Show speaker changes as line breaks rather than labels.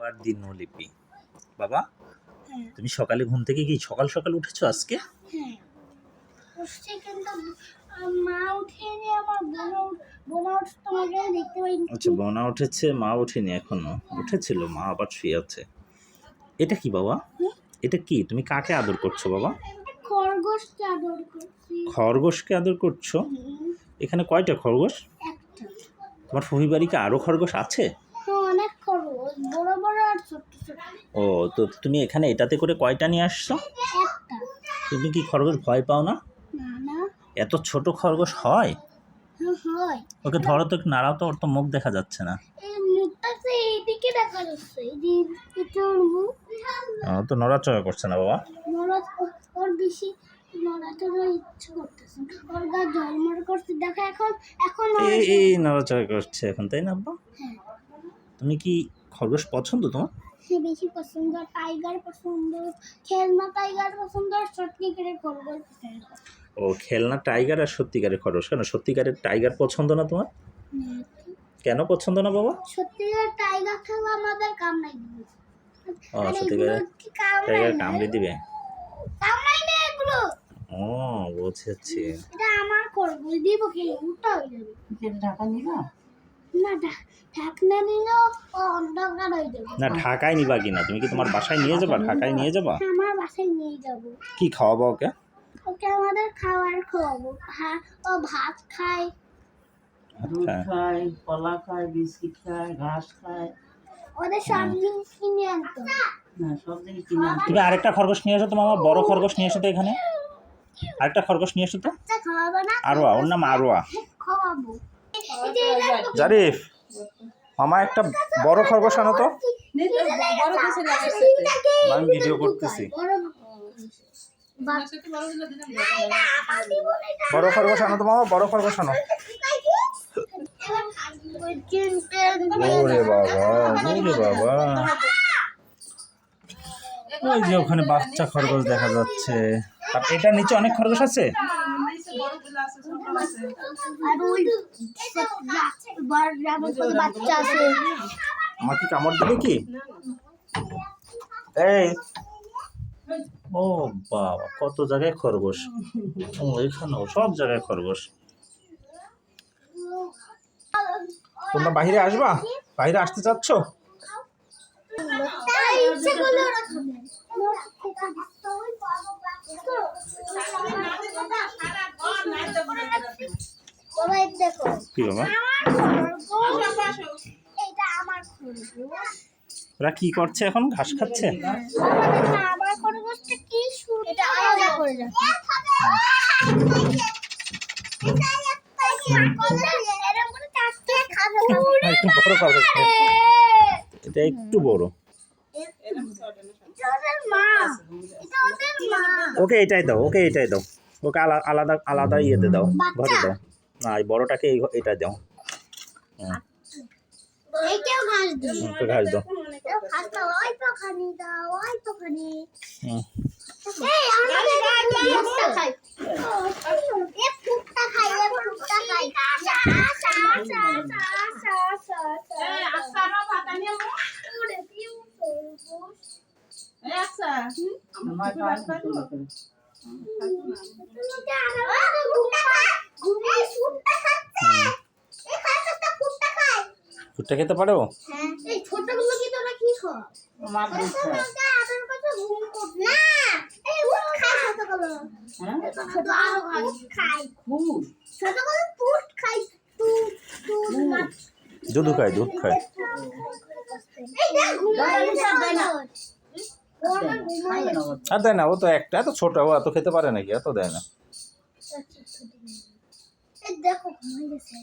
বাবার দিনলিপি। বাবা,
হ্যাঁ
তুমি সকালে ঘুম থেকে কি সকাল সকাল উঠেছো আজকে?
হ্যাঁ উঠছে কিন্তু মা উঠেনি, আমার বোনা উঠছে, তোমাকে দেখতে পাইনি।
আচ্ছা, বোনা উঠেছে, মা ওঠেনি এখনো। উঠেছিল, মা আবার শুয়ে আছে। এটা কি বাবা? এটা কি? তুমি কাকে আদর করছো বাবা?
খরগোশকে আদর করছি।
খরগোশকে আদর করছো? এখানে কয়টা খরগোশ?
একটা।
তোমার ফুফি বাড়ি কি আরো খরগোশ আছে?
হ্যাঁ, অনেক খরগোশ, বড় বড় আর ছোট ছোট।
ও, তো তুমি এখানে এটাতে করে কয়টা নিয়ে আসছো?
একটা।
তুমি কি খরগোশ ভয় পাও না?
না না।
এত ছোট খরগোশ হয়?
হ্যাঁ হয়।
ওকে ধরো তো, একটু নাড়াও তো, ওর তো মুখ দেখা যাচ্ছে না।
এই মুখটা তো এইদিকে দেখা যাচ্ছে, এই যে এটা ওর মুখ।
ও তো নড়াচড়া করছে না বাবা।
ওর বেশি নড়াচড়ার ইচ্ছে করতেছে, ওর গা ঝলমল করছে, দেখো এখন এখন
এই নড়াচড়া করছে এখন, তাই না আব্বা?
হ্যাঁ,
তুমি কি খরগোশ পছন্দ তোমার?
সে বেশি পছন্দ, টাইগার পছন্দ, খেলনা টাইগার পছন্দ, আর সত্যিকারের খরগোশ পছন্দ।
ও, খেলনা টাইগার আর সত্যিকারের খরগোশ। কেন সত্যিকারের টাইগার পছন্দ না তোমার? কেন পছন্দ না বাবা?
সত্যিকারের টাইগার খেলা আমাদের কামড়াই দিবে।
ও,
আর
সত্যিকারের
এগুলো কি কামড়ায়
টাইগার
না?
কামড়ে দিবে?
কামড়াই না এগুলো।
ও, বুঝেছি।
এটা আমার খরগোশ, দিব কি উল্টা হয়ে যাবে।
ঢাকা নিবা?
না, ঢাকনা নিলেও অন্ধকার হয়ে যাবে।
না, ঢাকায় নিবা কিনা? তুমি কি তোমার বাসায় নিয়ে যাবা? ঢাকায় নিয়ে যাবা?
আমার বাসায় নিয়ে যাবো।
কি খাওয়াবো ওকে?
ওকে আমাদের খাবার খাওয়াবো। ও ভাত খায়,
দুধ
আচ্ছা।
খায়, কলা খায়, বিস্কিট খায়, ঘাস খায়।
ওদের সব জিনিস কিনে আনতো।
না, সব জিনিস কিনে আনতে
তুমি আরেকটা খরগোশ নিয়ে এসো তো মামা, বড় খরগোশ নিয়ে এসো তো এখানে। আরেকটা খরগোশ নিয়ে এসো তো।
বাচ্চা খাওয়াবো না,
আরোয়া, ওর নাম আরোয়া।
খাওয়াবো। এই যে এটা তো
জারিফ, মামা একটা বড় খরগোশ আনো তো।
বড় কিছু লাগাইছে।
আমি ভিডিও করতেছি। বড় খরগোশ আনো তো মামা, বড় খরগোশ আনো। ওরে বাবা, ওরে বাবা, ওই যে ওখানে বাচ্চা খরগোশ দেখা যাচ্ছে। আর এটার নিচে অনেক খরগোশ আছে।
আর ওই বাচ্চা আছে।
আমার কি কামড় দেবে কি? এই, ও বাবা, কত জায়গায় খরগোশ। ও, এখানেও সব জায়গায় খরগোশ। তোমরা বাইরে আসবা? বাইরে আসতে চাচ্ছ?
দেখো
কি বাবা?
এটা আমার খরগোশ।
ওরা কি করছে এখন? ঘাস খাচ্ছে?
আমার খরগোশটা কি সুন্দর, এটা আলাদা করে রাখো।
একটু বড় খরগোশ, এটা একটু বড়। ওকে এটাই দাও, ওকে এটাই দাও, ওকে আলাদা আলাদা ইয়েতে দাও, ঘরে দাও। না, এই বড়টাকে এটা দাও। ওকে ঘাস দাও। ভুট্টা খেতে পারো?
এই ছোটগুলো কি তোরা কি খাও?
আমার দুধ খায়।
আদর করতে ঘুম করতে না, এই উট খায় ছোটগুলো।
হ্যাঁ?
ছোট আরো খায়,
খুব।
ছোটগুলো পুট খায়,
দুধ খায়, দুধ খায়।
এই দেখ ঘুমায় না।
খাবে না ও।
আর দেয় না, ও তো একটা এত ছোট, ও এত খেতে পারে নাকি? এত দেয় না।
এই দেখো ঘুমাই গেছে।